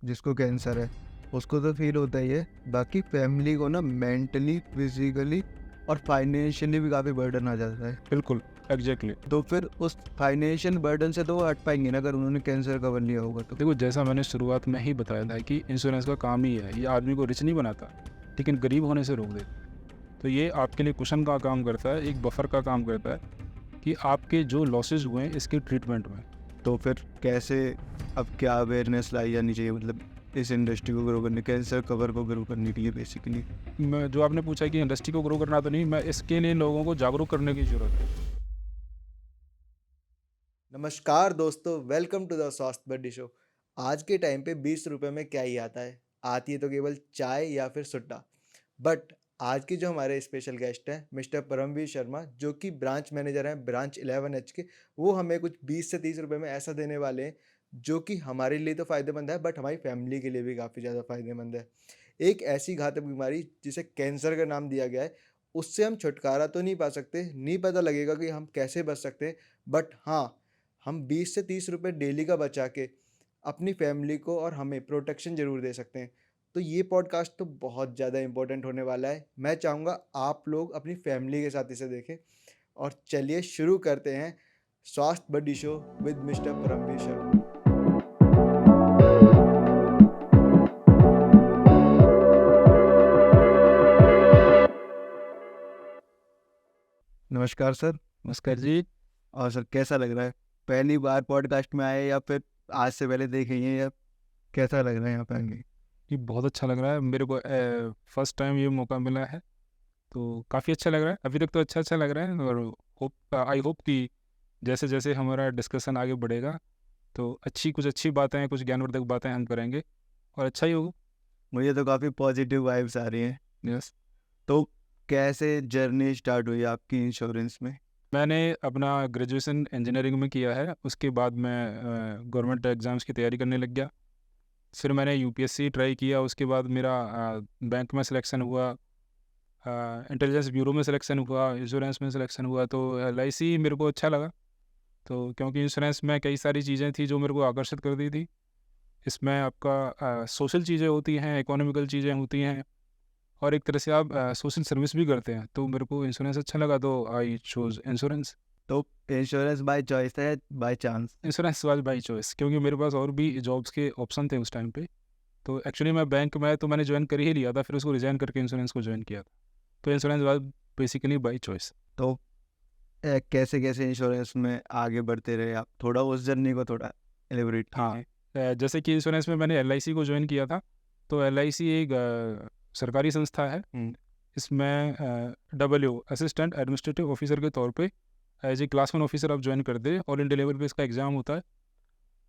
जिसको कैंसर है उसको तो फील होता ही है, बाकी फैमिली को ना मेंटली, फिजिकली और फाइनेंशियली भी काफ़ी बर्डन आ जाता है। बिल्कुल, एग्जैक्टली। तो फिर उस फाइनेंशियल बर्डन से तो वो हट पाएंगे ना अगर उन्होंने कैंसर कवर लिया होगा तो। देखो, जैसा मैंने शुरुआत में ही बताया था कि इंश्योरेंस का काम ही है, ये आदमी को रिच नहीं बनाता लेकिन गरीब होने से रोक देता। तो ये आपके लिए कुशन का काम करता है, एक बफर का काम करता है कि आपके जो लॉसेज हुए हैं इसके ट्रीटमेंट में। तो फिर कैसे, अब क्या अवेयरनेस लाई जानी चाहिए, मतलब इस इंडस्ट्री को ग्रो करने, कैंसर कवर को ग्रो करने के लिए बेसिकली? मैं जो आपने पूछा कि इंडस्ट्री को ग्रो करना, तो नहीं, मैं इसके लिए लोगों को जागरूक करने की ज़रूरत है। नमस्कार दोस्तों, वेलकम टू द स्वास्थ्य बड्डी शो। आज के टाइम पे 20 रुपए में क्या ही आता है, आती है तो केवल चाय या फिर सुट्टा। बट आज के जो हमारे स्पेशल गेस्ट हैं मिस्टर परमवीर शर्मा, जो कि ब्रांच मैनेजर हैं ब्रांच 11H के, वो हमें कुछ 20 से 30 रुपए में ऐसा देने वाले हैं जो कि हमारे लिए तो फ़ायदेमंद है, बट हमारी फैमिली के लिए भी काफ़ी ज़्यादा फ़ायदेमंद है। एक ऐसी घातक बीमारी जिसे कैंसर का नाम दिया गया है, उससे हम छुटकारा तो नहीं पा सकते, नहीं पता लगेगा कि हम कैसे बच सकते हैं, बट हाँ, हम 20 से 30 रुपए डेली का बचा के अपनी फैमिली को और हमें प्रोटेक्शन ज़रूर दे सकते हैं। तो ये पॉडकास्ट तो बहुत ज़्यादा इम्पोर्टेंट होने वाला है। मैं चाहूँगा आप लोग अपनी फैमिली के साथ इसे देखें। और चलिए शुरू करते हैं Swasthya buddy show with Mr Paramvir Sharma. नमस्कार सर। नमस्कार जी। और सर कैसा लग रहा है, पहली बार पॉडकास्ट में आए या फिर आज से पहले देखे हैं, या कैसा लग रहा है यहाँ पे आके? ये बहुत अच्छा लग रहा है मेरे को, फर्स्ट टाइम ये मौका मिला है, तो काफ़ी अच्छा लग रहा है। अभी तक तो अच्छा अच्छा लग रहा है, और आई होप कि जैसे जैसे हमारा डिस्कशन आगे बढ़ेगा तो कुछ अच्छी बातें हैं, कुछ ज्ञानवर्धक बातें हम करेंगे और अच्छा ही होगा। मुझे तो काफ़ी पॉजिटिव वाइब्स आ रही हैं। यस। तो कैसे जर्नी स्टार्ट हुई आपकी इंश्योरेंस में? मैंने अपना ग्रेजुएशन इंजीनियरिंग में किया है, उसके बाद मैं गवर्नमेंट एग्ज़ाम्स की तैयारी करने लग गया। फिर मैंने यूपीएससी ट्राई किया, उसके बाद मेरा बैंक में सिलेक्शन हुआ, इंटेलिजेंस ब्यूरो में सिलेक्शन हुआ, इंश्योरेंस में सिलेक्शन हुआ। तो एलआईसी मेरे को अच्छा लगा, तो क्योंकि इंश्योरेंस में कई सारी चीज़ें थी जो मेरे को आकर्षित कर दी थी। इसमें आपका सोशल चीज़ें होती हैं, इकोनॉमिकल चीज़ें होती हैं, और एक तरह से आप सोशल सर्विस भी करते हैं, तो मेरे को इंश्योरेंस अच्छा लगा, तो आई चूज़ इंश्योरेंस। तो इंश्योरेंस बाय चॉइस है by chance? Insurance was by choice, क्योंकि मेरे पास और भी जॉब्स के ऑप्शन थे उस टाइम पे। तो एक्चुअली मैं बैंक में तो मैंने ज्वाइन कर ही लिया था, फिर उसको रिजाइन करके इंश्योरेंस को ज्वाइन किया था। तो insurance was basically by choice. तो कैसे कैसे इंश्योरेंस में आगे बढ़ते रहे आप, थोड़ा उस जर्नी को थोड़ा एलिबरेट हाँ, कीजिए। जैसे कि इंश्योरेंस में मैंने एलआईसी को ज्वाइन किया था। तो एलआईसी एक सरकारी संस्था है। इसमें असिस्टेंट एडमिनिस्ट्रेटिव ऑफिसर के तौर पे एज ए क्लास 1 ऑफिसर आप ज्वाइन कर दे, ऑल इंडिया लेवल पे इसका एग्ज़ाम होता है।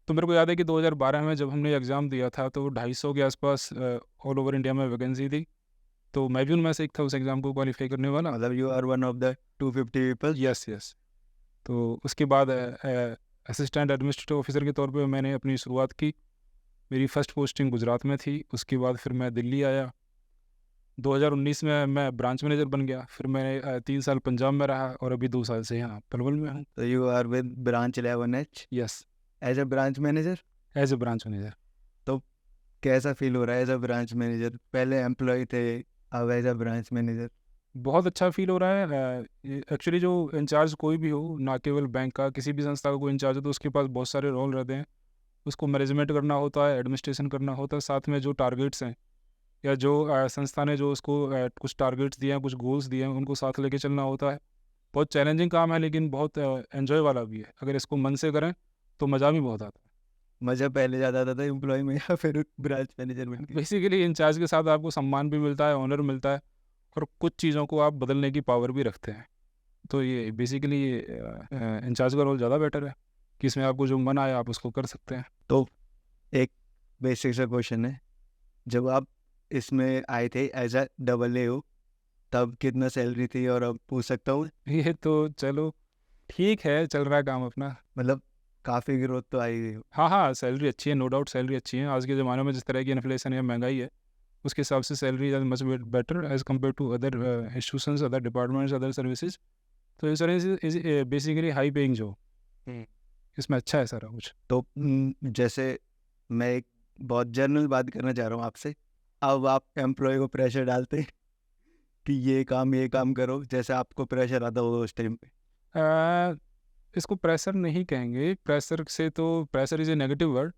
तो मेरे को याद है कि 2012 में जब हमने एग्ज़ाम दिया था तो 250 के आसपास ऑल ओवर इंडिया में वैकेंसी थी। तो मैं भी उनमें से एक था उस एग्ज़ाम को क्वालिफाई करने वाला। मतलब you are one of the 250 people? Yes yes. तो उसके बाद असिस्टेंट एडमिनिस्ट्रेटिव ऑफिसर के तौर पे मैंने अपनी शुरुआत की। मेरी फ़र्स्ट पोस्टिंग गुजरात में थी, उसके बाद फिर मैं दिल्ली आया। 2019 में मैं ब्रांच मैनेजर बन गया। फिर मैं 3 साल पंजाब में रहा और अभी 2 साल से यहाँ पलवल में हूँ। तो you are with branch 11H yes, as a branch manager. As a branch manager. तो कैसा फील हो रहा है एज अ ब्रांच मैनेजर? पहले एम्प्लॉय थे, अब एज अ ब्रांच मैनेजर। बहुत अच्छा फील हो रहा है। एक्चुअली जो इंचार्ज कोई भी हो, ना केवल बैंक का, किसी भी संस्था का कोई इंचार्ज हो, तो उसके पास बहुत सारे रोल रहते हैं। उसको मैनेजमेंट करना होता है, एडमिनिस्ट्रेशन करना होता है, साथ में जो टारगेट्स हैं या जो संस्था ने जो उसको कुछ टारगेट्स दिए हैं, कुछ गोल्स दिए हैं, उनको साथ लेके चलना होता है। बहुत चैलेंजिंग काम है, लेकिन बहुत एन्जॉय वाला भी है। अगर इसको मन से करें तो मज़ा भी बहुत आता है। मज़ा पहले ज़्यादा आता था एम्प्लॉय में या फिर ब्रांच मैनेजर बन के? बेसिकली इंचार्ज के साथ आपको सम्मान भी मिलता है, ऑनर मिलता है, और कुछ चीज़ों को आप बदलने की पावर भी रखते हैं। तो ये बेसिकली इंचार्ज का रोल ज़्यादा बेटर है कि इसमें आपको जो मन आए आप उसको कर सकते हैं। तो एक बेसिक सा क्वेश्चन है, जब आप इसमें आए थे एज अ AA तब कितना सैलरी थी, और अब पूछ सकता हूँ? ये तो चलो ठीक है, चल रहा है काम अपना। मतलब काफ़ी ग्रोथ तो आई हुई हो। हाँ हाँ, सैलरी अच्छी है, नो डाउट सैलरी अच्छी है। आज के ज़माने में जिस तरह की इन्फ्लेशन है, महंगाई है, उसके हिसाब से salary is much better as compare to other institutions, other departments, other services. तो insurance is basically high paying job. इसमें अच्छा है सारा कुछ। तो जैसे मैं एक बहुत जनरल बात करना चाह रहा हूँ आपसे। अब आप एम्प्लॉय को प्रेशर डालते हैं कि ये काम करो, जैसे आपको प्रेशर आता होगा उस टाइम पे। अ, इसको प्रेशर नहीं कहेंगे, प्रेशर से तो pressure is a negative word.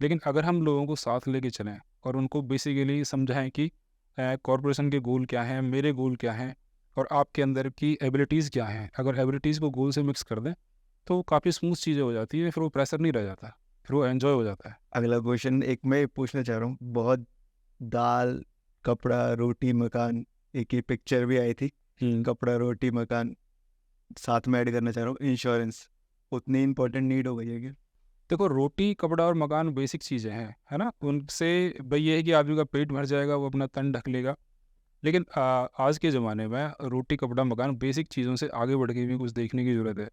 लेकिन अगर हम लोगों को साथ लेके चलें और उनको बेसिकली समझाएं कि कॉरपोरेशन के गोल क्या हैं, मेरे गोल क्या हैं और आपके अंदर की एबिलिटीज़ क्या हैं, अगर एबिलिटीज़ को गोल से मिक्स कर दें तो काफ़ी स्मूथ चीज़ें हो जाती है, फिर वो प्रेशर नहीं रह जाता, फिर वो एन्जॉय हो जाता है। अगला क्वेश्चन एक मैं पूछना चाह रहा हूँ। बहुत दाल कपड़ा रोटी मकान, एक ही पिक्चर भी आई थी, कपड़ा रोटी मकान, साथ में ऐड करना चाह रहा हूँ इंश्योरेंस। उतनी इम्पोर्टेंट नीड हो गई है क्या? देखो, रोटी कपड़ा और मकान बेसिक चीज़ें हैं, है ना, उनसे भाई ये है कि आदमी का पेट भर जाएगा, वो अपना तन ढक लेगा। लेकिन आज के ज़माने में रोटी कपड़ा मकान बेसिक चीज़ों से आगे बढ़ के भी कुछ देखने की ज़रूरत है।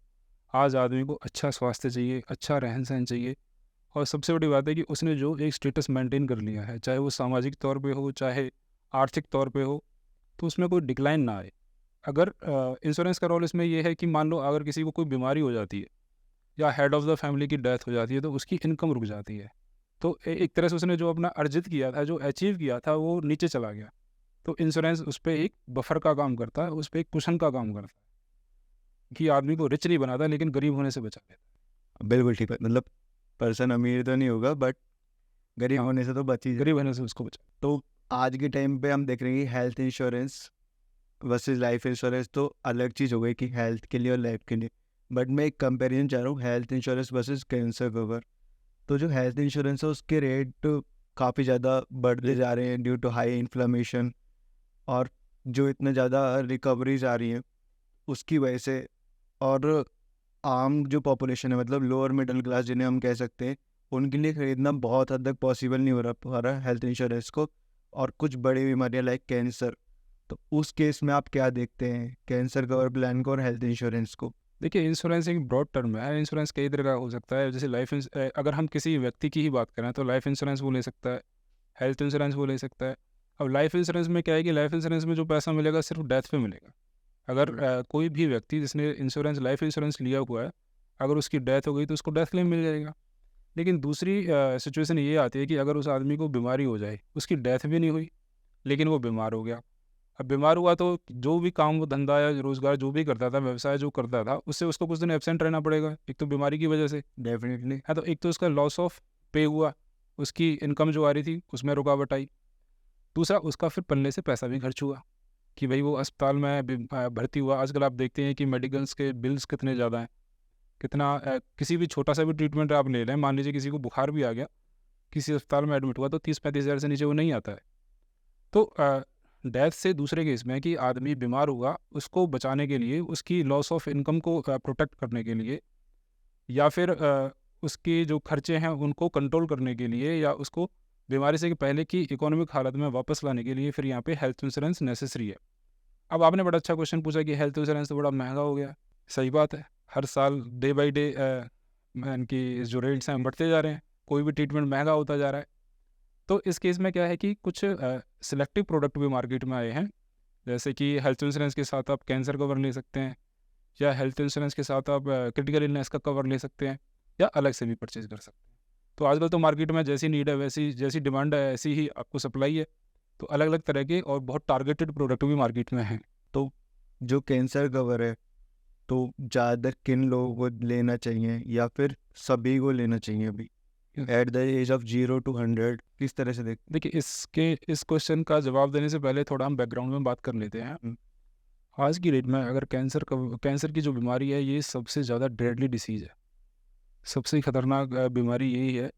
आज आदमी को अच्छा स्वास्थ्य चाहिए, अच्छा रहन सहन चाहिए और सबसे बड़ी बात है कि उसने जो एक स्टेटस मेंटेन कर लिया है, चाहे वो सामाजिक तौर पे हो, चाहे आर्थिक तौर पे हो, तो उसमें कोई डिक्लाइन ना आए। अगर इंश्योरेंस का रोल इसमें ये है कि मान लो अगर किसी को कोई बीमारी हो जाती है या हेड ऑफ़ द फैमिली की डेथ हो जाती है तो उसकी इनकम रुक जाती है। तो एक तरह से उसने जो अपना अर्जित किया था, जो अचीव किया था, वो नीचे चला गया। तो इंश्योरेंस उस पे एक बफर का काम करता है, उस पे एक कुशन का काम करता है कि आदमी को रिच नहीं बनाता लेकिन गरीब होने से बचा लेता बिल्कुल ठीक है, मतलब पर्सन अमीर तो नहीं होगा बट गरीब हाँ। होने से तो बची है, गरीब होने से उसको बचा। तो आज के टाइम पे हम देख रहे हैं कि health insurance versus life insurance तो अलग चीज़ हो गई कि हेल्थ के लिए और लाइफ के लिए। बट मैं एक कंपैरिजन चाह रहा हूँ health insurance versus cancer cover. तो जो हेल्थ इंश्योरेंस है उसके रेट काफ़ी ज़्यादा बढ़ते जा रहे हैं ड्यू टू हाई इन्फ्लेमेशन, और जो इतने ज़्यादा रिकवरीज आ रही हैं उसकी वजह से। और आम जो पॉपुलेशन है, मतलब लोअर मिडिल क्लास जिन्हें हम कह सकते हैं, उनके लिए ख़रीदना बहुत हद तक पॉसिबल नहीं हो रहा हेल्थ इंश्योरेंस को। और कुछ बड़ी बीमारियां लाइक कैंसर, तो उस केस में आप क्या देखते हैं कैंसर कवर प्लान को और हेल्थ इंश्योरेंस को? देखिए, इंश्योरेंस एक ब्रॉड टर्म है। इंश्योरेंस कई तरह का हो सकता है। जैसे अगर हम किसी व्यक्ति की ही बात करें तो लाइफ इंश्योरेंस वो ले सकता है, हेल्थ इंश्योरेंस वो ले सकता है। अब लाइफ इंश्योरेंस में क्या है कि लाइफ इंश्योरेंस में जो पैसा मिलेगा सिर्फ डेथ पे मिलेगा। अगर कोई भी व्यक्ति जिसने लाइफ इंश्योरेंस लिया हुआ है, अगर उसकी डेथ हो गई तो उसको डेथ क्लेम मिल जाएगा। लेकिन दूसरी सिचुएशन ये आती है कि अगर उस आदमी को बीमारी हो जाए, उसकी डेथ भी नहीं हुई लेकिन वो बीमार हो गया। अब बीमार हुआ तो जो भी काम वो धंधा या रोज़गार जो भी करता था, व्यवसाय जो करता था, उससे उसको कुछ दिन एब्सेंट रहना पड़ेगा, एक तो बीमारी की वजह से। डेफिनेटली। हाँ, तो एक तो उसका लॉस ऑफ पे हुआ, उसकी इनकम जो आ रही थी उसमें रुकावट आई। दूसरा, उसका फिर पलने से पैसा भी खर्च हुआ कि भाई वो अस्पताल में भर्ती हुआ। आजकल आप देखते हैं कि मेडिकल्स के बिल्स कितने ज़्यादा हैं, कितना किसी भी छोटा सा भी ट्रीटमेंट आप ले लें, मान लीजिए किसी को बुखार भी आ गया, किसी अस्पताल में एडमिट हुआ तो 30-35 हज़ार से नीचे वो नहीं आता है। तो डेथ से दूसरे केस में कि आदमी बीमार हुआ, उसको बचाने के लिए, उसकी लॉस ऑफ इनकम को प्रोटेक्ट करने के लिए, या फिर उसके जो खर्चे हैं उनको कंट्रोल करने के लिए, या उसको बीमारी से पहले की इकोनॉमिक हालत में वापस लाने के लिए, फिर यहाँ पे हेल्थ इंश्योरेंस नेसेसरी है। अब आपने बड़ा अच्छा क्वेश्चन पूछा कि हेल्थ इंश्योरेंस तो बड़ा महंगा हो गया। सही बात है, हर साल डे बाई डे इनकी जो रेट्स हैं बढ़ते जा रहे हैं, कोई भी ट्रीटमेंट महंगा होता जा रहा है। तो इस केस में क्या है कि कुछ सिलेक्टिव प्रोडक्ट भी मार्केट में आए हैं, जैसे कि हेल्थ इंश्योरेंस के साथ आप कैंसर कवर ले सकते हैं, या हेल्थ इंश्योरेंस के साथ आप क्रिटिकल इलनेस का कवर ले सकते हैं, या अलग से भी परचेज कर सकते हैं। तो आजकल तो मार्केट में जैसी नीड है वैसी, जैसी डिमांड है ऐसी ही आपको सप्लाई है। तो अलग अलग तरह के और बहुत टारगेटेड प्रोडक्ट भी मार्केट में हैं। तो जो कैंसर कवर है तो ज़्यादातर किन लोगों को लेना चाहिए या फिर सभी को लेना चाहिए अभी at the age of 0 to 100? किस तरह से देख? देखिए, इस क्वेश्चन का जवाब देने से पहले थोड़ा हम बैकग्राउंड में बात कर लेते हैं। आज की डेट में अगर कैंसर की जो बीमारी है, ये सबसे ज़्यादा डेडली डिसीज़ है, सबसे खतरनाक बीमारी यही है।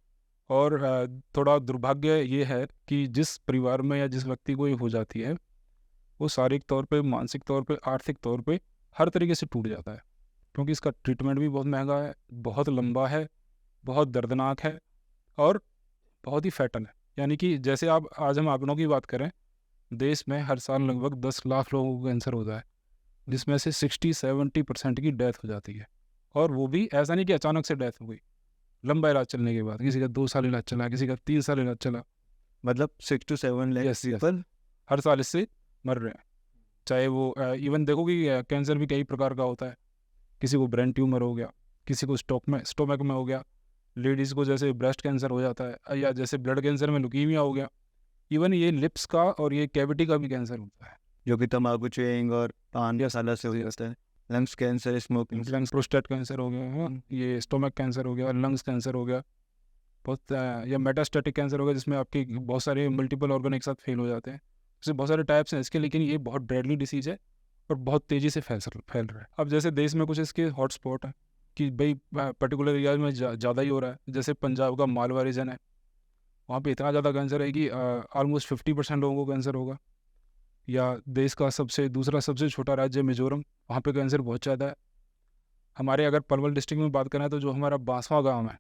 और थोड़ा दुर्भाग्य ये है कि जिस परिवार में या जिस व्यक्ति को ये हो जाती है, वो शारीरिक तौर पे, मानसिक तौर पे, आर्थिक तौर पे हर तरीके से टूट जाता है, क्योंकि इसका ट्रीटमेंट भी बहुत महंगा है, बहुत लंबा है, बहुत दर्दनाक है और बहुत ही फैटल है। यानी कि जैसे आप आज हम आंकड़ों की बात करें, देश में हर साल लगभग 10 लाख लोगों को कैंसर होता है, जिसमें से 60-70% की डेथ हो जाती है। और वो भी ऐसा नहीं कि अचानक से डेथ हो गई, लंबा इलाज चलने के बाद। किसी का 2 साल इलाज चला, किसी का 3 साल इलाज चला। मतलब 6 to 7 lakh Yes, yes. People हर साल इससे मर रहे हैं। चाहे वो इवन देखो कि कैंसर भी कई प्रकार का होता है। किसी को ब्रेन ट्यूमर हो गया, किसी को स्टोमक में हो गया, लेडीज़ को जैसे ब्रेस्ट कैंसर हो जाता है, या जैसे ब्लड कैंसर में ल्यूकीमिया हो गया। इवन ये लिप्स का और ये कैविटी का भी कैंसर होता है। जो कि तम्बाकू चेइंग और पान Yes, मसाला से हो yes. जाता है। Lungs cancer, smoking. Lungs prostate cancer हो गया, हाँ, ये स्टोमक कैंसर हो गया, लंग्स कैंसर हो गया, बहुत या मेटास्टेटिक कैंसर हो गया, जिसमें आपके बहुत सारे मल्टीपल ऑर्गन एक साथ फेल हो जाते हैं। इससे बहुत सारे टाइप्स हैं इसके, लेकिन ये बहुत डेडली डिसीज़ है और बहुत तेज़ी से फैल रहा है। अब जैसे देश में कुछ इसके हॉटस्पॉट है कि भाई पर्टिकुलर एरियाज में ज़्यादा ही हो रहा है। जैसे पंजाब का मालवा रीजन है, वहाँ पे इतना ज़्यादा कैंसर है कि ऑलमोस्ट 50% लोगों को कैंसर होगा। या देश का दूसरा सबसे छोटा राज्य मिजोरम, वहाँ पे कैंसर बहुत ज़्यादा है। हमारे अगर पलवल डिस्ट्रिक्ट में बात करें तो जो हमारा बांसवां गांव है,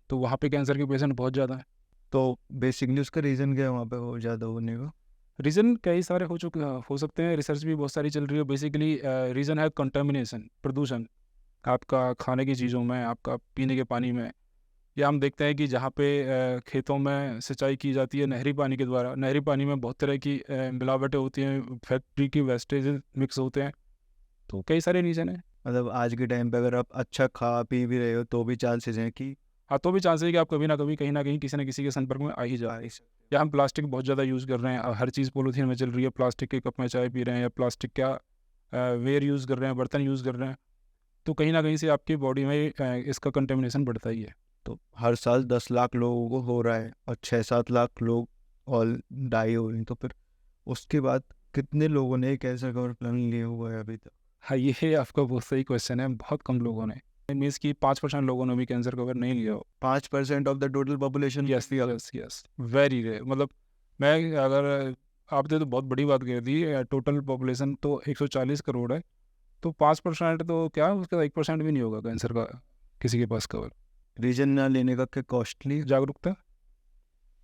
तो वहाँ पे कैंसर के पेशेंट बहुत ज़्यादा है। तो बेसिकली उसका रीज़न क्या है वहाँ पे वो ज़्यादा होने का? रीज़न कई सारे हो सकते हैं, रिसर्च भी बहुत सारी चल रही है। बेसिकली रीज़न है कंटामिनेशन, प्रदूषण, आपका खाने की चीज़ों में, आपका पीने के पानी में। या हम देखते हैं कि जहाँ पे खेतों में सिंचाई की जाती है नहरी पानी के द्वारा, नहरी पानी में बहुत तरह की मिलावटें होती हैं, फैक्ट्री की वेस्टेज मिक्स होते हैं। तो कई सारे रीज़न हैं। मतलब आज के टाइम पे अगर आप अच्छा खा पी भी रहे हो तो भी चांसेस हैं कि हाँ, तो भी चांस है कि आप कभी ना कभी कहीं ना कहीं किसी न किसी के संपर्क में आ ही जाए। या हम प्लास्टिक बहुत ज़्यादा यूज़ कर रहे हैं, हर चीज़ पॉलीथीन में चल रही है, प्लास्टिक के कप में चाय पी रहे हैं, या प्लास्टिक का वेयर यूज़ कर रहे हैं, बर्तन यूज़ कर रहे हैं, तो कहीं ना कहीं से आपकी बॉडी में इसका कंटेमिनेशन बढ़ता ही है। तो हर साल 10 लाख लोगों को हो रहा है और 6-7 लाख लोग ऑल डाई हो रहे हैं, तो फिर उसके बाद कितने लोगों ने कैंसर का प्लान लिया हुआ है अभी तक? हाँ, ये आपका बहुत सही क्वेश्चन है। बहुत कम लोगों ने, मीन्स कि 5% लोगों ने भी कैंसर कवर नहीं लिया हो। 5% of the total population? Yes yes yes, very rare. मतलब मैं अगर आपने तो बहुत बड़ी बात कह दी, टोटल पॉपुलेशन तो 140 करोड़ है, तो 5% तो क्या, उसका 1% भी नहीं होगा कैंसर का किसी के पास कवर। रीजन ना लेने का क्या कॉस्टली? जागरूकता,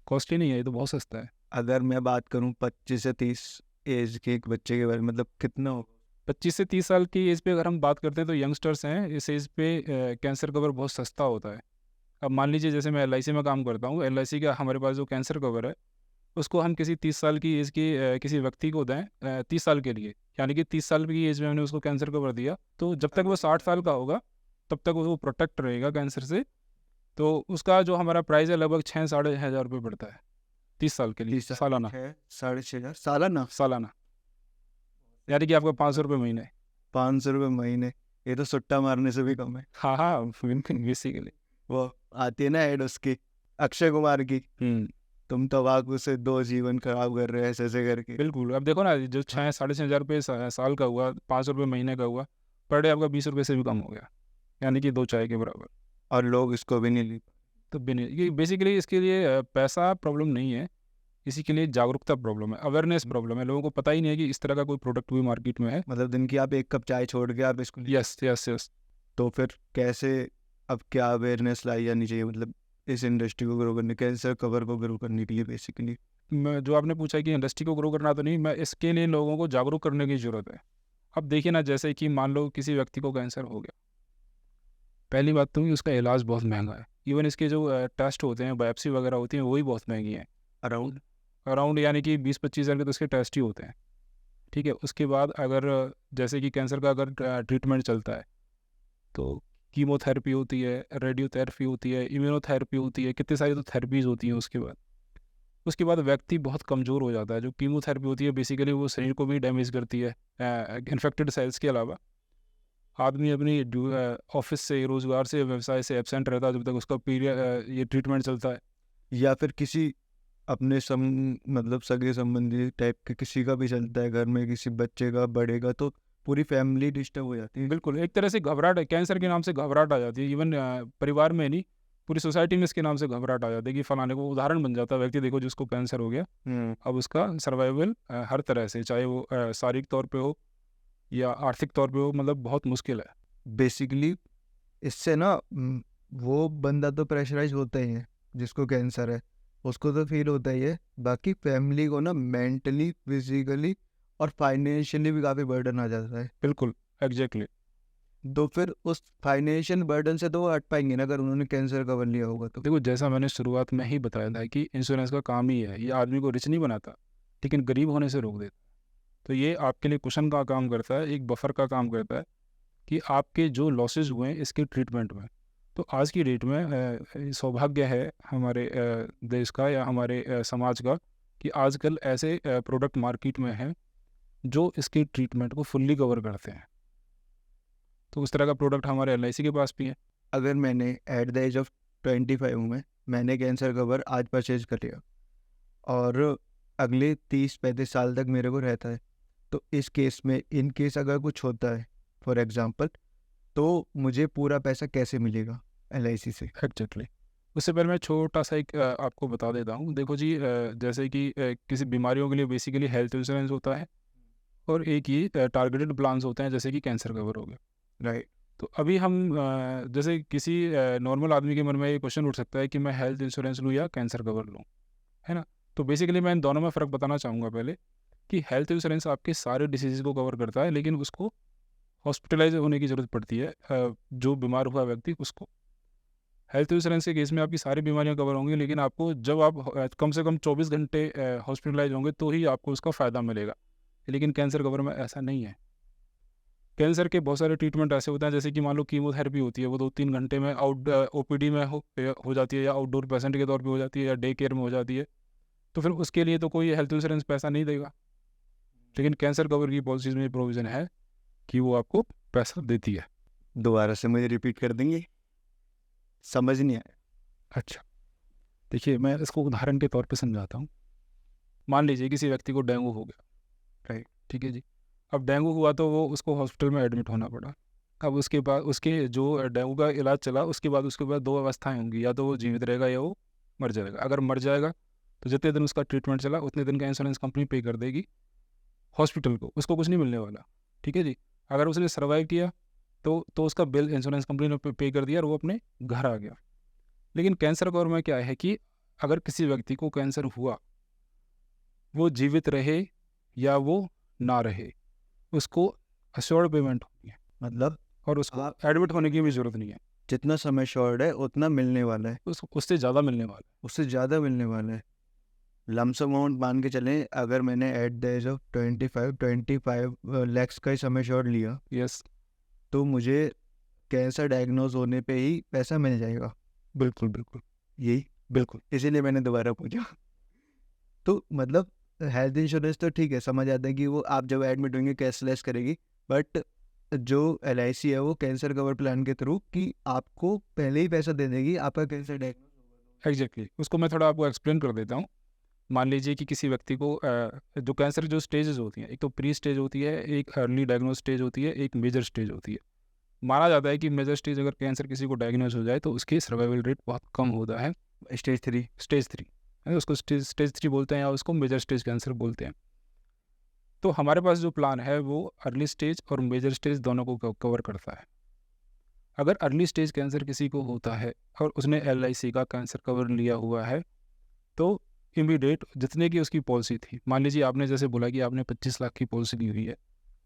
कॉस्टली नहीं है, ये तो बहुत सस्ता है। अगर मैं बात करूं 25 से 30 एज के एक बच्चे के बारे में, मतलब कितना होगा? 25 से 30 साल की एज पे अगर हम बात करते हैं तो यंगस्टर्स हैं, इस एज पे कैंसर कवर बहुत सस्ता होता है। अब मान लीजिए जैसे मैं LIC में काम करता हूँ, LIC का हमारे पास जो कैंसर कवर है, उसको हम किसी 30 साल की एज के किसी व्यक्ति को दें 30 साल के लिए, यानी कि 30 साल की एज में हमने उसको कैंसर कवर दिया, तो जब तक वो 60 साल का होगा तब तक वो प्रोटेक्ट रहेगा कैंसर से। तो उसका जो हमारा प्राइस है लगभग 6-6.5 हज़ार रुपये पड़ता है 30 साल के लिए, 30 साल सालाना। 6,500 सालाना? सालाना, यानी कि आपका 500 रुपये महीने। 500 रुपये महीने? ये तो सुट्टा मारने से भी कम है। हाँ हाँ, बेसिकली। वो आती है ना ऐड उसकी, अक्षय कुमार की, तुम तंबाकू से 2 जीवन खराब कर रहे हो ऐसे ऐसे करके। बिल्कुल। अब देखो ना, जो 6-6.5 हज़ार रुपये साल का हुआ, 500 रुपये महीने का हुआ, पर डे आपका 20 रुपये से भी कम हो गया, यानी कि 2 चाय के बराबर। और लोग इसको भी नहीं ली। तो ये बेसिकली इसके लिए पैसा प्रॉब्लम नहीं है, इसी के लिए जागरूकता प्रॉब्लम है, अवेयरनेस प्रॉब्लम है। लोगों को पता ही नहीं है कि इस तरह का कोई प्रोडक्ट भी मार्केट में है। मतलब दिन की आप 1 कप चाय छोड़ के आप इसको यस यस यस। तो फिर कैसे, अब क्या अवेयरनेस लाई जानी चाहिए मतलब इस इंडस्ट्री को ग्रो करने, कैंसर कवर को ग्रो करने के लिए बेसिकली? मैं जो आपने पूछा कि इंडस्ट्री को ग्रो करना, तो नहीं, मैं इसके लिए लोगों को जागरूक करने की ज़रूरत है। अब देखिए ना, जैसे कि मान लो किसी व्यक्ति को कैंसर हो गया, पहली बात तो उसका इलाज बहुत महंगा है। इवन इसके जो टेस्ट होते हैं, बायोप्सी वगैरह होती हैं, वही बहुत महंगी हैं। अराउंड यानी कि 20-25 हज़ार के तो उसके टेस्ट ही होते हैं। ठीक है, उसके बाद अगर जैसे कि कैंसर का अगर ट्रीटमेंट चलता है, तो कीमोथेरेपी होती है, रेडियोथेरेपी होती है, इम्यूनोथेरेपी होती है, कितनी सारी तो थेरेपीज़ होती हैं। उसके बाद व्यक्ति बहुत कमज़ोर हो जाता है। जो कीमोथेरेपी होती है बेसिकली वो शरीर को भी डैमेज करती है, इन्फेक्टेड सेल्स के अलावा। आदमी अपनी ऑफिस से, रोज़गार से, व्यवसाय से एब्सेंट रहता है जब तक उसका पीरियड ये ट्रीटमेंट चलता है। या फिर किसी अपने मतलब सगे संबंधी टाइप के किसी का भी चलता है घर में, किसी बच्चे का, बड़े का, तो पूरी फैमिली डिस्टर्ब हो जाती है। बिल्कुल, एक तरह से घबराहट, कैंसर के नाम से घबराहट आ जाती है। इवन परिवार में नहीं, पूरी सोसाइटी में इसके नाम से घबराहट आ जाती है कि फलाने को, उदाहरण बन जाता है व्यक्ति, देखो जिसको कैंसर हो गया, अब उसका सर्वाइवल हर तरह से, चाहे वो शारीरिक तौर पे हो या आर्थिक तौर पे हो, मतलब बहुत मुश्किल है। बेसिकली इससे ना वो बंदा तो प्रेशराइज होता ही है जिसको कैंसर है, उसको तो फील होता ही है, बाकी फैमिली को ना मेंटली, फिजिकली और फाइनेंशियली भी काफ़ी बर्डन आ जाता है। बिल्कुल, एग्जैक्टली। तो फिर उस फाइनेंशियल बर्डन से तो वो हट पाएंगे ना अगर उन्होंने कैंसर कवर लिया होगा तो। देखो, जैसा मैंने शुरुआत में ही बताया था कि इंश्योरेंस का काम ही है, ये आदमी को रिच नहीं बनाता, लेकिन गरीब होने से रोक देता। तो ये आपके लिए कुशन का काम करता है, एक बफर का काम करता है कि आपके जो लॉसेज हुए हैं इसके ट्रीटमेंट में, तो आज की डेट में सौभाग्य है हमारे देश का या हमारे समाज का कि आजकल ऐसे प्रोडक्ट मार्केट में हैं जो इसके ट्रीटमेंट को फुल्ली कवर करते हैं। तो उस तरह का प्रोडक्ट हमारे LIC के पास भी है। अगर मैंने एट द एज ऑफ 25 में मैंने कैंसर कवर आज परचेज कर लिया और अगले 30-35 साल तक मेरे को रहता है, तो इस केस में इन केस अगर कुछ होता है फॉर एग्जांपल, तो मुझे पूरा पैसा कैसे मिलेगा LIC से? एग्जैक्टली। उससे पहले मैं छोटा सा एक आपको बता देता हूँ। देखो जी, जैसे कि किसी बीमारियों के लिए बेसिकली हेल्थ इंश्योरेंस होता है और एक ये टारगेटेड प्लान्स होते हैं, जैसे कि कैंसर कवर हो गया। राइट। तो अभी हम जैसे किसी नॉर्मल आदमी के मन में ये क्वेश्चन उठ सकता है कि मैं हेल्थ इंश्योरेंस लूँ या कैंसर कवर लूँ, है ना। तो बेसिकली मैं इन दोनों में फ़र्क बताना चाहूँगा पहले कि हेल्थ इंश्योरेंस आपके सारे डिसीज़ को कवर करता है, लेकिन उसको हॉस्पिटलाइज होने की ज़रूरत पड़ती है। जो बीमार हुआ व्यक्ति उसको हेल्थ इंश्योरेंस के केस में आपकी सारी बीमारियां कवर होंगी, लेकिन आपको जब आप कम से कम 24 घंटे हॉस्पिटलाइज होंगे तो ही आपको उसका फ़ायदा मिलेगा। लेकिन कैंसर कवर में ऐसा नहीं है। कैंसर के बहुत सारे ट्रीटमेंट ऐसे होते हैं, जैसे कि मान लो कीमोथेरेपी होती है, वो 2-3 घंटे में OPD में हो जाती है, या आउटडोर पेशेंट के तौर पे हो जाती है, या डे केयर में हो जाती है। तो फिर उसके लिए तो कोई हेल्थ इंश्योरेंस पैसा नहीं देगा। लेकिन कैंसर कवर की पॉलिसीज़ में प्रोविज़न है कि वो आपको पैसा देती है। दोबारा से मुझे रिपीट कर देंगे, समझ नहीं आया। अच्छा, देखिए मैं इसको उदाहरण के तौर पे समझाता हूँ। मान लीजिए किसी व्यक्ति को डेंगू हो गया, राइट। ठीक है जी। अब डेंगू हुआ तो वो उसको हॉस्पिटल में एडमिट होना पड़ा। अब उसके बाद उसके जो डेंगू का इलाज चला, उसके बाद 2 अवस्थाएं होंगी, या तो वो जीवित रहेगा या वो मर जाएगा। अगर मर जाएगा तो जितने दिन उसका ट्रीटमेंट चला उतने दिन का इंश्योरेंस कंपनी पे कर देगी हॉस्पिटल को, उसको कुछ नहीं मिलने वाला, ठीक है जी। अगर उसने सर्वाइव किया तो उसका बिल इंश्योरेंस कंपनी ने पे कर दिया और वो अपने घर आ गया। लेकिन कैंसर कवर में क्या है कि अगर किसी व्यक्ति को कैंसर हुआ, वो जीवित रहे या वो ना रहे, उसको अश्योर्ड पेमेंट होगी, मतलब और उसको एडमिट होने की भी ज़रूरत नहीं है। जितना समय शॉर्ट है उतना मिलने वाला है, उससे ज़्यादा मिलने वाला है। उससे ज़्यादा मिलने वाला है। लमसम अमाउंट मान के चलें, अगर मैंने at the age of 25 lakhs का ही समय शॉर्ट लिया, यस, तो मुझे कैंसर डायग्नोज होने पे ही पैसा मिल जाएगा। बिल्कुल बिल्कुल यही, बिल्कुल। इसीलिए मैंने दोबारा पूछा। तो मतलब हेल्थ इंश्योरेंस तो ठीक है, समझ आता है कि वो आप जब एडमिट होंगे कैशलेस करेगी, बट जो LIC है वो कैंसर कवर प्लान के थ्रू कि आपको पहले ही पैसा दे देगी आपका कैंसर डायग्नोज। एग्जैक्टली, उसको मैं थोड़ा आपको एक्सप्लेन कर देता हूँ। मान लीजिए कि किसी व्यक्ति को जो कैंसर जो स्टेजेस होती हैं, एक तो प्री स्टेज होती है, एक अर्ली डायग्नोज स्टेज होती है, एक मेजर स्टेज होती है। माना जाता है कि मेजर स्टेज अगर कैंसर किसी को डायग्नोज हो जाए तो उसकी सर्वाइवल रेट बहुत कम होता है। स्टेज 3, स्टेज 3 है, उसको स्टेज 3 बोलते हैं, या उसको मेजर स्टेज कैंसर बोलते हैं। तो हमारे पास जो प्लान है वो अर्ली स्टेज और मेजर स्टेज दोनों को कवर करता है। अगर अर्ली स्टेज कैंसर किसी को होता है और उसने LIC का कैंसर कवर लिया हुआ है, तो इमीडिएट जितने की उसकी पॉलिसी थी, मान लीजिए आपने जैसे बोला कि आपने 25 लाख की पॉलिसी ली हुई है,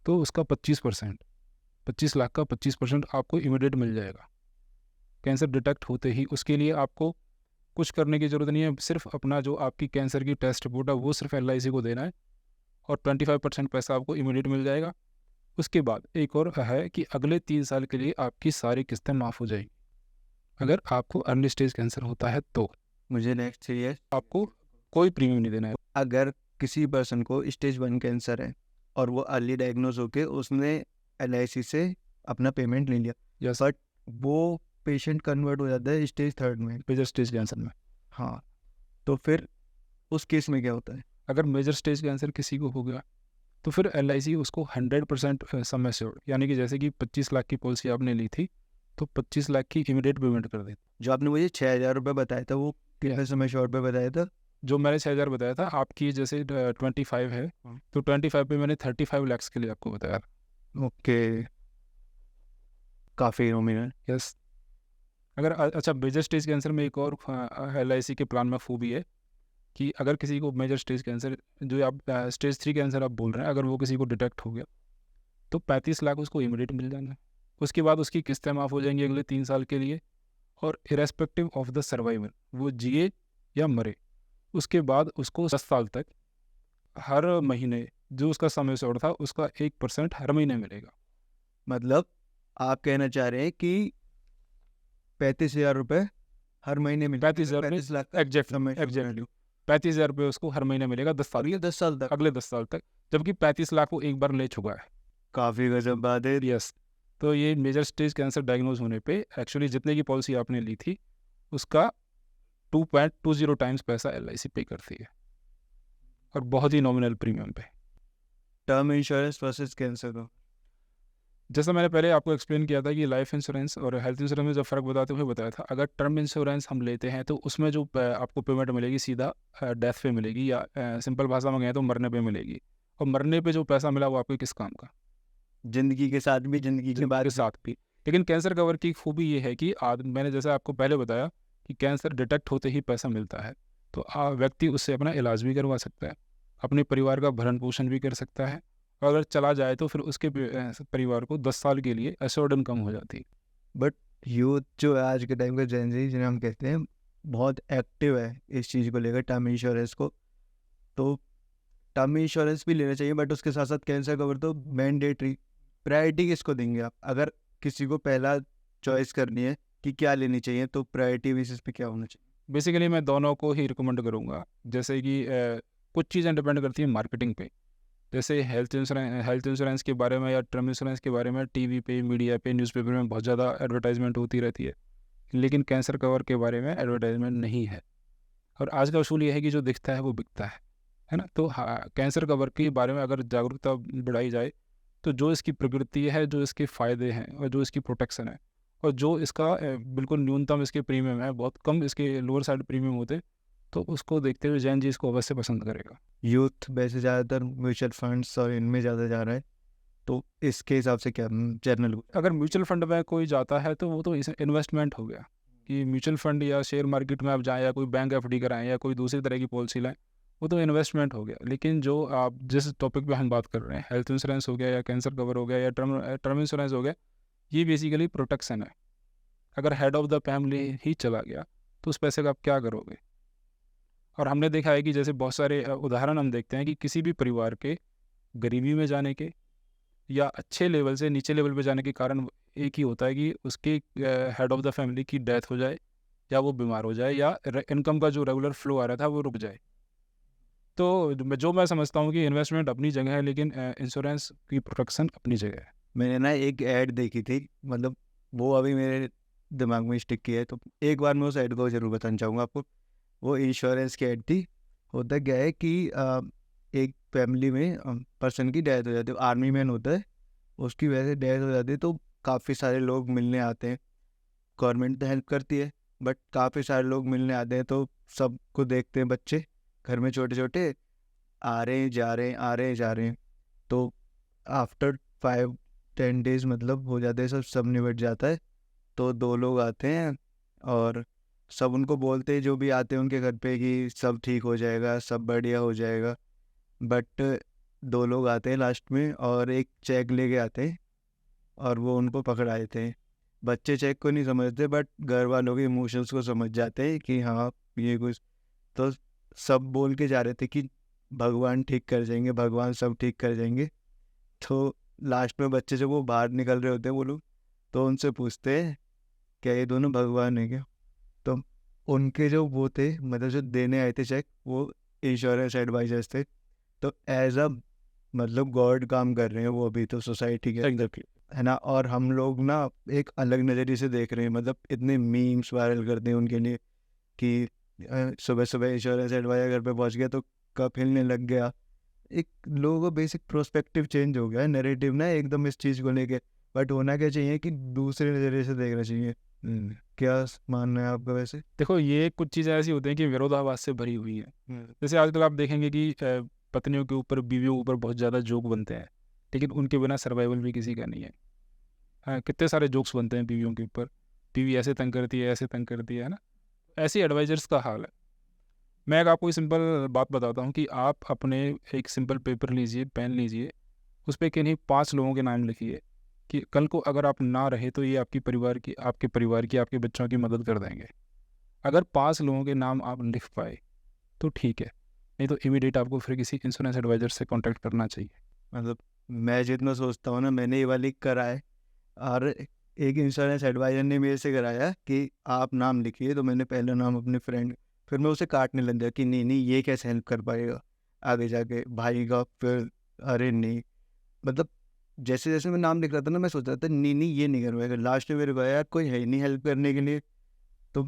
तो उसका 25 लाख का 25% आपको इमीडिएट मिल जाएगा कैंसर डिटेक्ट होते ही। उसके लिए आपको कुछ करने की ज़रूरत नहीं है, सिर्फ अपना जो आपकी कैंसर की टेस्ट रिपोर्ट है वो सिर्फ LIC को देना है और 25% पैसा आपको इमीडिएट मिल जाएगा। उसके बाद एक और है कि अगले 3 साल के लिए आपकी सारी किस्तें माफ़ हो जाएंगी अगर आपको अर्ली स्टेज कैंसर होता है। तो मुझे नेक्स्ट चाहिए, आपको कोई प्रीमियम नहीं देना है। अगर किसी पर्सन को स्टेज 1 कैंसर है और वो अर्ली डायग्नोज होके उसने LIC से अपना पेमेंट ले लिया, यस, बट वो पेशेंट कन्वर्ट हो जाता है स्टेज 3 में, मेजर स्टेज कैंसर में। हाँ, तो फिर उस केस में क्या होता है? अगर मेजर स्टेज कैंसर किसी को हो गया तो फिर LIC उसको 100% समय से, यानी कि जैसे कि 25 लाख की पॉलिसी आपने ली थी तो 25 लाख की इमीडिएट पेमेंट कर देती। जो आपने मुझे 6,000 रुपये बताया था वो कितने समय शॉर्ट पे बताया था? जो मैंने 6,000 बताया था, आपकी जैसे 25 है तो 25 पे मैंने 35 लाख के लिए आपको बताया। ओके, काफ़ी नॉमिनल। यस। अगर अच्छा, मेजर स्टेज कैंसर में एक और LIC के प्लान में खूबी है कि अगर किसी को मेजर स्टेज कैंसर, जो आप स्टेज 3 कैंसर आप बोल रहे हैं, अगर वो किसी को डिटेक्ट हो गया तो 35 लाख उसको इमीडिएट मिल जाना। उसके बाद उसकी किस्तें माफ़ हो जाएंगी अगले 3 साल के लिए, और इरेस्पेक्टिव ऑफ द सर्वाइवल, वो जिए या मरे, उसके बाद उसको 10 साल तक हर महीने जो उसका समय शॉर्ट था उसका 1% हर महीने मिलेगा। मतलब आप कहना चाह रहे हैं कि ₹35,000 हर महीने मिलेगा। 35,000 35 लाख का एग्जैक्टली 35,000 रुपये उसको हर महीने मिलेगा 10 साल, अगले 10 साल तक। अगले 10 साल तक, जबकि 35 लाख वो एक बार ले चुका है। काफ़ी गजब बात है। यस, तो ये मेजर स्टेज कैंसर डायग्नोज होने पे एक्चुअली जितने की पॉलिसी आपने ली थी उसका 2.20 टाइम्स पैसा LIC पे करती है, और बहुत ही नॉमिनल प्रीमियम पे। टर्म इंश्योरेंस वर्सेस कैंसर का जैसा मैंने पहले आपको एक्सप्लेन किया था कि लाइफ इंश्योरेंस और हेल्थ इंश्योरेंस में जब फ़र्क बताते हुए बताया था, अगर टर्म इंश्योरेंस हम लेते हैं तो उसमें जो आपको पेमेंट मिलेगी सीधा डेथ पे मिलेगी, या सिंपल भाषा में कहें तो मरने पे मिलेगी। और मरने पे जो पैसा मिला वो आपके किस काम का? जिंदगी के साथ भी, जिंदगी के बाद के साथ भी। लेकिन कैंसर कवर की खूबी ये है कि मैंने जैसे आपको पहले बताया कि कैंसर डिटेक्ट होते ही पैसा मिलता है, तो व्यक्ति उससे अपना इलाज भी करवा सकता है, अपने परिवार का भरण पोषण भी कर सकता है, और अगर चला जाए तो फिर उसके परिवार को 10 साल के लिए एश्योर्ड इनकम हो जाती है। बट यूथ जो है आज के टाइम का जेन ज़ी जिन्हें हम कहते हैं, बहुत एक्टिव है इस चीज़ को लेकर, टर्म इंश्योरेंस को। तो टर्म इंश्योरेंस भी लेना चाहिए, बट उसके साथ साथ कैंसर कवर तो मैंडेटरी। प्रायोरिटी किसको देंगे आप? अगर किसी को पहला चॉइस करनी है कि क्या लेनी चाहिए, तो प्रायोरिटी बेसिस पे क्या होना चाहिए? बेसिकली मैं दोनों को ही रिकमेंड करूँगा। जैसे कि कुछ चीज़ें डिपेंड करती हैं मार्केटिंग पे, जैसे हेल्थ इंश्योरेंस के बारे में या टर्म इंश्योरेंस के बारे में टीवी पे, मीडिया पे, न्यूज़पेपर में बहुत ज़्यादा एडवर्टाइजमेंट होती रहती है, लेकिन कैंसर कवर के बारे में एडवर्टाइजमेंट नहीं है। और आज का उसूल ये है कि जो दिखता है वो बिकता है ना। तो कैंसर कवर के बारे में अगर जागरूकता बढ़ाई जाए तो जो इसकी प्रकृति है, जो इसके फ़ायदे हैं, और जो इसकी प्रोटेक्शन है, और जो इसका बिल्कुल न्यूनतम इसके प्रीमियम है, बहुत कम इसके लोअर साइड प्रीमियम होते, तो उसको देखते हुए जैन जी इसको अवश्य पसंद करेगा। यूथ वैसे ज़्यादातर म्यूचुअल फंड्स और इनमें ज़्यादा जा रहा है, तो इसके हिसाब से क्या जनरल? अगर म्यूचुअल फंड में कोई जाता है तो वो तो इन्वेस्टमेंट हो गया, कि म्यूचुअल फंड या शेयर मार्केट में आप जाएँ या कोई बैंक FD कराएं या कोई दूसरी तरह की पॉलिसी लाएं, वो तो इन्वेस्टमेंट हो गया। लेकिन जो आप जिस टॉपिक पे हम बात कर रहे हैं, हेल्थ इंश्योरेंस हो गया या कैंसर कवर हो गया या टर्म इंश्योरेंस हो गया, ये बेसिकली प्रोटेक्शन है। अगर हेड ऑफ द फैमिली ही चला गया तो उस पैसे का आप क्या करोगे? और हमने देखा है कि जैसे बहुत सारे उदाहरण हम देखते हैं कि किसी भी परिवार के गरीबी में जाने के या अच्छे लेवल से नीचे लेवल पे जाने के कारण एक ही होता है कि उसके हेड ऑफ द फैमिली की डेथ हो जाए, या वो बीमार हो जाए, या इनकम का जो रेगुलर फ्लो आ रहा था वो रुक जाए। तो मैं समझता हूँ कि इन्वेस्टमेंट अपनी जगह है, लेकिन इंश्योरेंस की प्रोटेक्शन अपनी जगह है। मैंने ना एक ऐड देखी थी, मतलब वो अभी मेरे दिमाग में स्टिक की है, तो एक बार मैं उस ऐड को ज़रूर बताना चाहूँगा आपको। वो इंश्योरेंस की ऐड थी। होता क्या है कि एक फैमिली में पर्सन की डेथ हो जाती है, आर्मी मैन होता है, उसकी वजह से डेथ हो जाती है, तो काफ़ी सारे लोग मिलने आते हैं। गवर्नमेंट तो हेल्प करती है, बट काफ़ी सारे लोग मिलने आते हैं, तो सबको देखते हैं बच्चे घर में छोटे छोटे, आ रहे हैं जा रहे हैं, आ रहे हैं जा रहे हैं। तो आफ्टर 5-10 डेज मतलब हो जाते हैं, सब निबट जाता है। तो 2 लोग आते हैं और सब उनको बोलते हैं, जो भी आते हैं उनके घर पे, कि सब ठीक हो जाएगा, सब बढ़िया हो जाएगा। बट 2 लोग आते हैं लास्ट में और एक चेक लेके आते हैं, और वो उनको पकड़ा देते हैं। बच्चे चेक को नहीं समझते, बट घर वालों के इमोशंस को समझ जाते हैं कि हाँ ये कुछ। तो सब बोल के जा रहे थे कि भगवान ठीक कर जाएंगे, भगवान सब ठीक कर जाएंगे। तो लास्ट में बच्चे जब वो बाहर निकल रहे होते हैं वो लोग, तो उनसे पूछते हैं क्या ये दोनों भगवान है क्या? तो उनके जो वो थे, मतलब जो देने आए थे चेक, वो इंश्योरेंस एडवाइजर्स थे। तो एज अ मतलब गॉड काम कर रहे हैं वो अभी तो सोसाइटी के, एग्जैक्टली। है ना। और हम लोग ना एक अलग नज़रिए से देख रहे हैं, मतलब इतने मीम्स वायरल करते हैं उनके लिए कि सुबह सुबह इंश्योरेंस एडवाइजर घर पे पहुंच गया तो कप हिलने लग गया। एक लोगों को बेसिक प्रोस्पेक्टिव चेंज हो गया है, नैरेटिव ना एकदम इस चीज़ को लेके। बट होना क्या चाहिए कि दूसरे नज़रिए से देखना चाहिए। क्या मानना है आपका वैसे? देखो, ये कुछ चीज़ें ऐसी होती हैं कि विरोधाभास से भरी हुई है। जैसे आजकल आप देखेंगे कि पत्नियों के ऊपर, बीवियों के ऊपर बहुत ज़्यादा जोक बनते हैं, लेकिन उनके बिना सर्वाइवल भी किसी का नहीं है। कितने सारे जोक्स बनते हैं बीवियों के ऊपर, बीवी ऐसे तंग करती है, ऐसे तंग करती है ना। ऐसे एडवाइजर्स का हाल है। मैं एक आपको सिंपल बात बताता हूँ कि आप अपने एक सिंपल पेपर लीजिए, पेन लीजिए, उस पर किन्हीं 5 लोगों के नाम लिखिए कि कल को अगर आप ना रहे तो ये आपके परिवार की, आपके बच्चों की मदद कर देंगे। अगर 5 लोगों के नाम आप लिख पाए तो ठीक है, नहीं तो इमीडिएट आपको फिर किसी इंश्योरेंस एडवाइजर से कांटेक्ट करना चाहिए। मतलब मैं जितना सोचता हूँ ना, मैंने ये वाली करा है, और एक इंश्योरेंस एडवाइजर ने मेरे से कराया कि आप नाम लिखिए, तो मैंने पहला नाम अपने फ्रेंड, फिर मैं उसे काटने लग गया कि नहीं नहीं ये कैसे हेल्प कर पाएगा आगे जाके भाई का, फिर अरे नहीं, मतलब जैसे जैसे मैं नाम लिख रहा था ना, मैं सोच रहा था नहीं नहीं ये नहीं कर पाएगा, लास्ट में मेरे को आया यार कोई है ही नहीं हेल्प करने के लिए। तो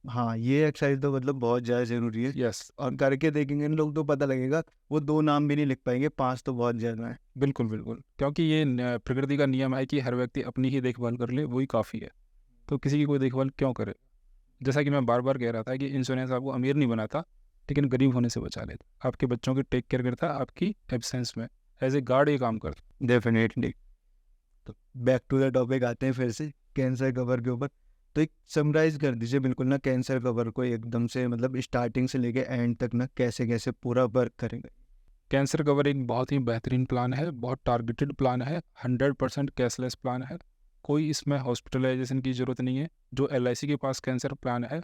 हाँ, ये एक्सरसाइज तो मतलब बहुत ज़्यादा ज़रूरी है, यस, और करके देखेंगे ना लोग तो पता लगेगा, वो 2 नाम भी नहीं लिख पाएंगे, 5 तो बहुत ज़्यादा है। बिल्कुल बिल्कुल, क्योंकि ये प्रकृति का नियम है कि हर व्यक्ति अपनी ही देखभाल कर ले, वही काफ़ी है। तो किसी की कोई देखभाल क्यों करे? जैसा कि मैं बार बार कह रहा था कि इंश्योरेंस आपको अमीर नहीं बनाता, लेकिन गरीब होने से बचा लेता। आपके बच्चों की टेक केयर करता, आपकी एब्सेंस में एज ए गार्ड ये काम करता। डेफिनेटली। तो बैक टू द टॉपिक आते हैं फिर से कैंसर कवर के ऊपर। तो एक समराइज कर दीजिए बिल्कुल ना कैंसर कवर को एकदम से, मतलब स्टार्टिंग से लेके एंड तक ना, कैसे कैसे पूरा वर्क करेंगे। कैंसर कवर एक बहुत ही बेहतरीन प्लान है, बहुत टारगेटेड प्लान है, 100% कैशलेस प्लान है। कोई इसमें हॉस्पिटलाइजेशन की ज़रूरत नहीं है। जो LIC के पास कैंसर प्लान है,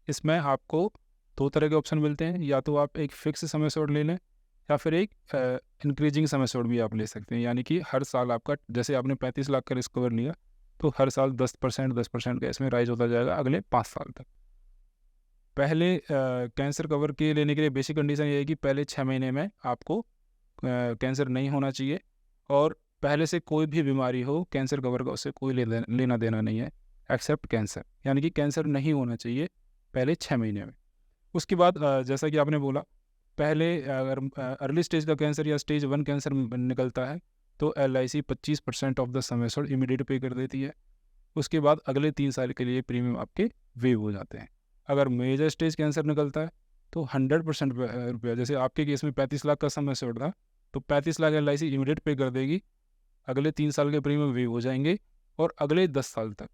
इसमें आपको 2 तरह के ऑप्शन मिलते हैं। या तो आप एक फिक्स समय सोड ले लें, या फिर एक इंक्रीजिंग समय सोड भी आप ले सकते हैं। यानी कि हर साल आपका, जैसे आपने 35 लाख का रिस्क कवर लिया, तो हर साल 10% का इसमें राइज होता जाएगा अगले 5 साल तक। पहले कैंसर कवर के लेने के लिए बेसिक कंडीशन ये है कि पहले 6 महीने में आपको कैंसर नहीं होना चाहिए, और पहले से कोई भी बीमारी हो, कैंसर कवर का उससे कोई लेना देना नहीं है, एक्सेप्ट कैंसर। यानी कि कैंसर नहीं होना चाहिए पहले 6 महीने में। उसके बाद जैसा कि आपने बोला, पहले अगर अर्ली स्टेज का कैंसर या स्टेज 1 कैंसर निकलता है, तो LIC 25% ऑफ द समय सोड इमीडिएट पे कर देती है। उसके बाद अगले 3 साल के लिए प्रीमियम आपके वेव हो जाते हैं। अगर मेजर स्टेज कैंसर निकलता है, तो 100% रुपया, जैसे आपके केस में 35 लाख का समय सोड था, तो 35 लाख LIC इमीडिएट पे कर देगी। अगले 3 साल के प्रीमियम वेव हो जाएंगे, और अगले 10 साल तक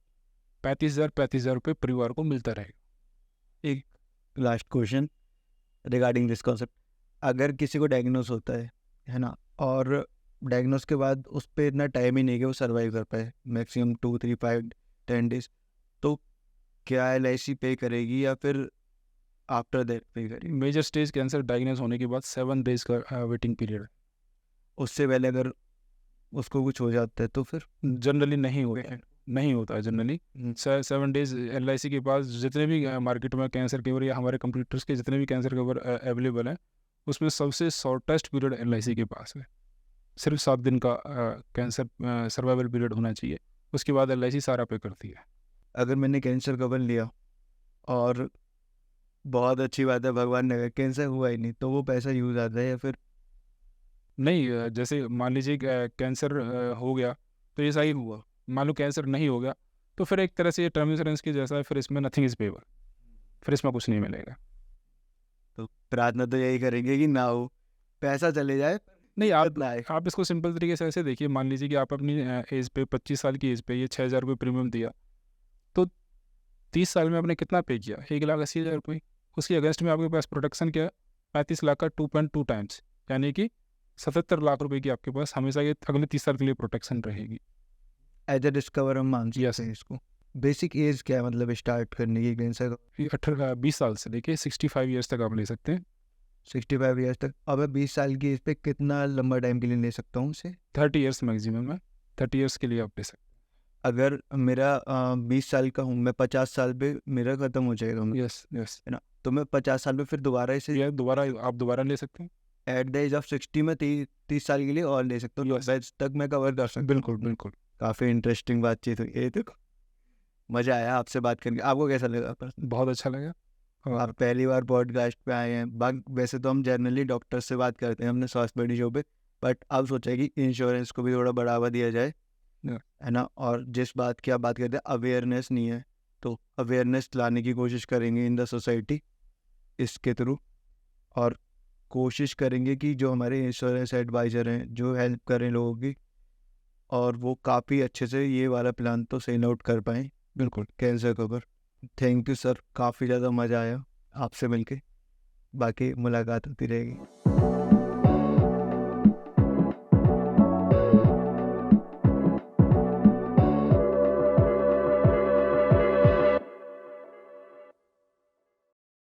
35,000 रुपये परिवार को मिलता रहेगा। एक last question regarding this concept, अगर किसी को डायग्नोस होता है ना, और डायग्नोस के बाद उस पर इतना टाइम ही नहीं है कि वो सर्वाइव कर पाए, मैक्सिमम 2, 3, 5, 10 डेज, तो क्या LIC पे करेगी या फिर आफ्टर दैट पे करेगी? मेजर स्टेज कैंसर डायग्नोस होने के बाद 7 डेज का वेटिंग पीरियड है। उससे पहले अगर उसको कुछ हो जाता है तो फिर जनरली नहीं होता है जनरली। 7 डेज LIC के पास जितने भी मार्केट में कैंसर कवर या हमारे कंप्यूटर्स के जितने भी कैंसर कवर अवेलेबल हैं, उसमें सबसे शॉर्टेस्ट पीरियड LIC के पास है। सिर्फ 7 दिन का कैंसर सर्वाइवल पीरियड होना चाहिए, उसके बाद LIC सारा पे करती है। अगर मैंने कैंसर कवर लिया और बहुत अच्छी बात है, भगवान ने कैंसर हुआ ही नहीं, तो वो पैसा यूज आता है या फिर नहीं, जैसे मान लीजिए कैंसर हो गया तो ये सही हुआ। मान लो कैंसर नहीं हो गया, तो फिर एक तरह से ये टर्म इंश्योरेंस की जैसा है, फिर इसमें नथिंग इज पेबल, फिर इसमें कुछ नहीं मिलेगा। तो प्रार्थना तो यही करेंगे कि ना हो, पैसा चले जाए, नहीं, ना आए। आप इसको सिंपल तरीके से ऐसे देखिए। मान लीजिए कि आप अपनी एज पे 25 साल की एज पे ये 6,000 रुपये प्रीमियम दिया, तो 30 साल में आपने कितना पे किया? 1,80,000 रुपये। उसके अगेंस्ट में आपके पास प्रोटेक्शन क्या है? 35 लाख का 2.2 टाइम्स, यानी कि 77 लाख रुपए की आपके पास हमेशा ये अगले 30 साल के लिए प्रोटेक्शन रहेगी। एज ए डिस्कवर हम मान Yes. सकते हैं इसको। बेसिक एज क्या है मतलब स्टार्ट करने की कैंसर का? ये 20 साल से लेके 65 ईयर्स तक आप ले सकते हैं। 65 ईयर्स तक। अब मैं 20 साल की एज पे कितना लंबा टाइम के लिए ले सकता हूँ उसे? 30 ईयर्स मैक्सिमम है, 30 ईयर्स के लिए आप ले सकते अगर मेरा 20 साल का हूँ, मैं 50 साल पे मेरा खत्म हो जाएगा, हैं। यस, है ना, तो मैं 50 साल में फिर दोबारा इसे ये दोबारा आप दोबारा ले सकते हैं। एट द एज ऑफ 60 में 30 साल के लिए और ले सकता हूँ, Yes. एज तक मैं कवर कर सकता हूँ। बिल्कुल बिल्कुल। काफ़ी इंटरेस्टिंग बातचीत हुई ये तो, मज़ा आया आपसे बात करके। आपको कैसा लगा? बहुत अच्छा लगा। आप पहली बार पॉडकास्ट पे आए हैं। वैसे तो हम जनरली डॉक्टर से बात करते हैं हमने स्वास्थ्य बड़ी शो पे, बट अब सोचा है कि इंश्योरेंस को भी थोड़ा बढ़ावा दिया जाए, Yeah. है ना। और जिस बात की आप बात करते हैं, अवेयरनेस नहीं है, तो अवेयरनेस लाने की कोशिश करेंगे इन द सोसाइटी इसके थ्रू, और कोशिश करेंगे कि जो हमारे इंश्योरेंस एडवाइज़र हैं जो हेल्प करें लोगों की, और वो काफ़ी अच्छे से ये वाला प्लान तो सेल आउट कर पाएँ बिल्कुल। Cancer cover. Thank you sir, काफ़ी ज़्यादा मज़ा आया आपसे मिलके। बाकी मुलाकात होती रहेगी।